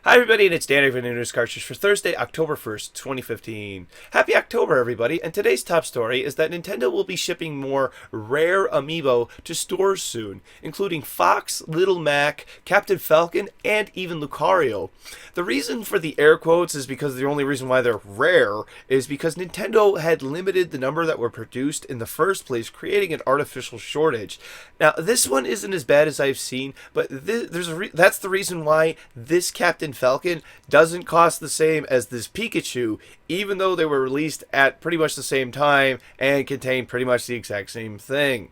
Hi everybody, and it's Dan from News Cartridge for Thursday, October 1st, 2015. Happy October, everybody, and today's top story is that Nintendo will be shipping more rare Amiibo to stores soon, including Fox, Little Mac, Captain Falcon, and even Lucario. The reason for the air quotes is because the only reason why they're rare is because Nintendo had limited the number that were produced in the first place, creating an artificial shortage. Now, this one isn't as bad as I've seen, but that's the reason why this Captain Falcon doesn't cost the same as this Pikachu, even though they were released at pretty much the same time and contain pretty much the exact same thing.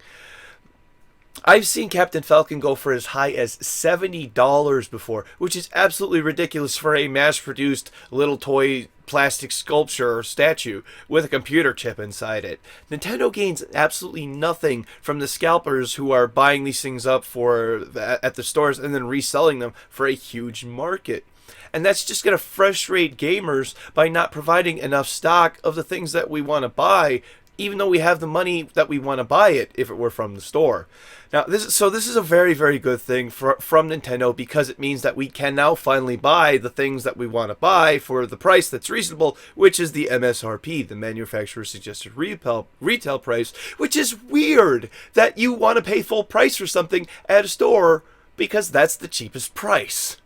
I've seen Captain Falcon go for as high as $70 before, which is absolutely ridiculous for a mass-produced little toy plastic sculpture or statue with a computer chip inside it. Nintendo gains absolutely nothing from the scalpers who are buying these things up at the stores and then reselling them for a huge market. And that's just going to frustrate gamers by not providing enough stock of the things that we want to buy, even though we have the money that we want to buy it if it were from the store. Now, this is a very, very good thing from Nintendo, because it means that we can now finally buy the things that we want to buy for the price that's reasonable, which is the MSRP, the manufacturer suggested retail price, which is weird that you want to pay full price for something at a store because that's the cheapest price.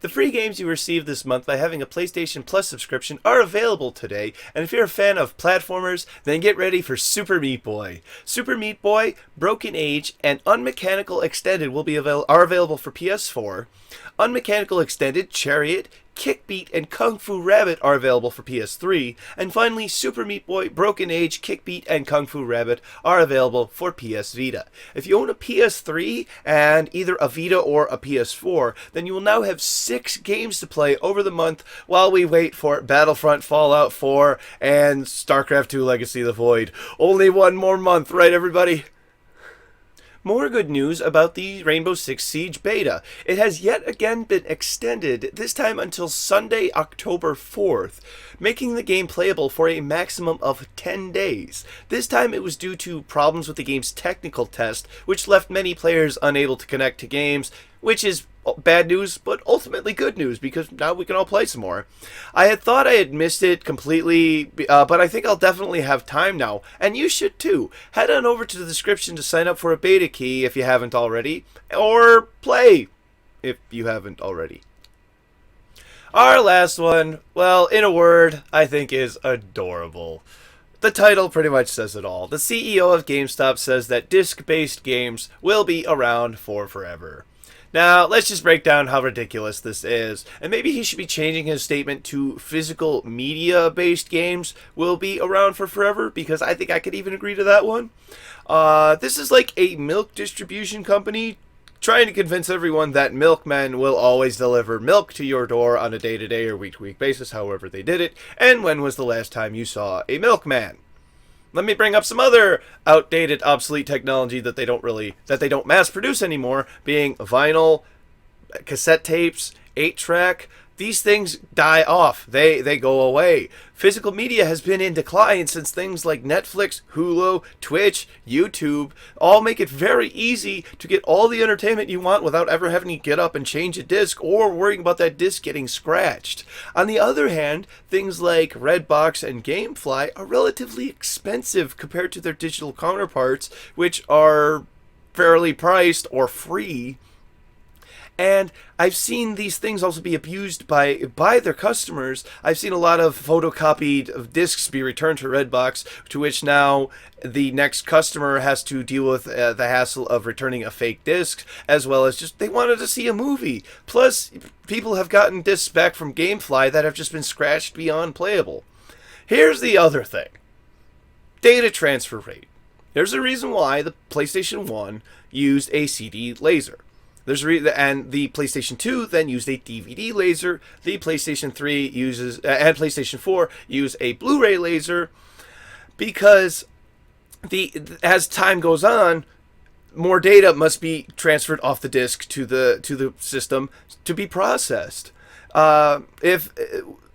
The free games you receive this month by having a PlayStation Plus subscription are available today, and if you're a fan of platformers, then get ready for Super Meat Boy. Super Meat Boy, Broken Age, and Unmechanical Extended are available for PS4. Unmechanical Extended, Chariot, Kickbeat, and Kung Fu Rabbit are available for PS3, and finally Super Meat Boy, Broken Age, Kickbeat, and Kung Fu Rabbit are available for PS Vita. If you own a PS3 and either a Vita or a PS4, then you will now have 6 games to play over the month while we wait for Battlefront, Fallout 4, and StarCraft 2 Legacy of the Void. Only one more month, right everybody? More good news about the Rainbow Six Siege beta. It has yet again been extended, this time until Sunday, October 4th, making the game playable for a maximum of 10 days. This time it was due to problems with the game's technical test, which left many players unable to connect to games, which is bad news, but ultimately good news, because now we can all play some more. I had thought I had missed it completely, but I think I'll definitely have time now, and you should too. Head on over to the description to sign up for a beta key if you haven't already, or play if you haven't already. Our last one, well, in a word, I think is adorable. The title pretty much says it all. The CEO of GameStop says that disc-based games will be around for forever. Now, let's just break down how ridiculous this is, and maybe he should be changing his statement to physical media-based games will be around for forever, because I think I could even agree to that one. This is like a milk distribution company trying to convince everyone that milkmen will always deliver milk to your door on a day-to-day or week-to-week basis, however they did it, and when was the last time you saw a milkman? Let me bring up some other outdated, obsolete technology that they don't mass produce anymore, being vinyl, cassette tapes, 8-track. These things die off. They go away. Physical media has been in decline since things like Netflix, Hulu, Twitch, YouTube all make it very easy to get all the entertainment you want without ever having to get up and change a disc or worrying about that disc getting scratched. On the other hand, things like Redbox and GameFly are relatively expensive compared to their digital counterparts, which are fairly priced or free. And I've seen these things also be abused by their customers. I've seen a lot of photocopied discs be returned to Redbox, to which now the next customer has to deal with the hassle of returning a fake disc, as well as just they wanted to see a movie. Plus, people have gotten discs back from GameFly that have just been scratched beyond playable. Here's the other thing. Data transfer rate. There's a reason why the PlayStation 1 used a CD laser. And the PlayStation 2 then used a DVD laser. The PlayStation 3 and PlayStation 4 use a Blu-ray laser, because as time goes on, more data must be transferred off the disc to the system to be processed. If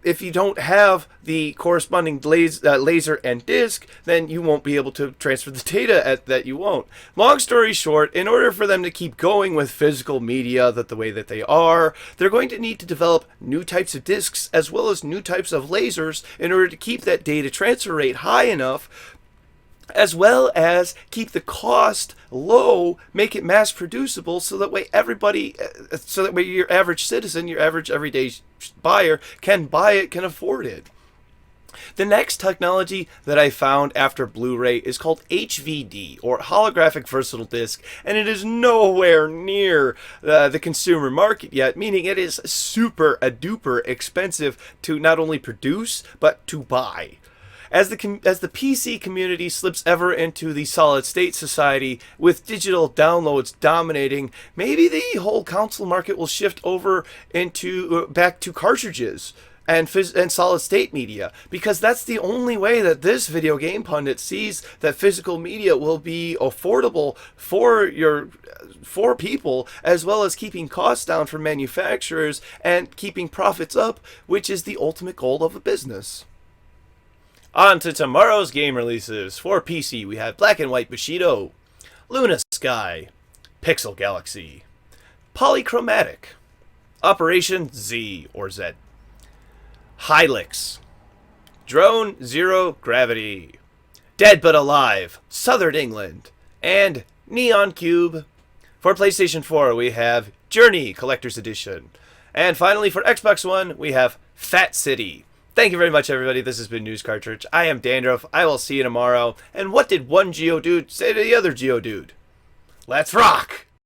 if you don't have the corresponding laser and disk, then you won't be able to transfer the data that you won't. Long story short, in order for them to keep going with physical media the way that they are, they're going to need to develop new types of disks as well as new types of lasers in order to keep that data transfer rate high enough, as well as keep the cost low, make it mass producible, so that way your average citizen, your average everyday buyer can buy it, can afford it. The next technology that I found after Blu-ray is called HVD, or holographic versatile disc, and it is nowhere near the consumer market yet, meaning it is super duper expensive to not only produce but to buy. As the PC community slips ever into the solid state society with digital downloads dominating, maybe the whole console market will shift over into back to cartridges and solid state media, because that's the only way that this video game pundit sees that physical media will be affordable for people, as well as keeping costs down for manufacturers and keeping profits up, which is the ultimate goal of a business. On to tomorrow's game releases. For PC, we have Black and White Bushido, Luna Sky, Pixel Galaxy, Polychromatic, Operation Z or Z, Hylix, Drone Zero Gravity, Dead But Alive, Southern England, and Neon Cube. For PlayStation 4, we have Journey Collector's Edition. And finally, for Xbox One, we have Fat City. Thank you very much, everybody. This has been News Cartridge. I am Dandruff. I will see you tomorrow. And what did one Geodude say to the other Geodude? Let's rock!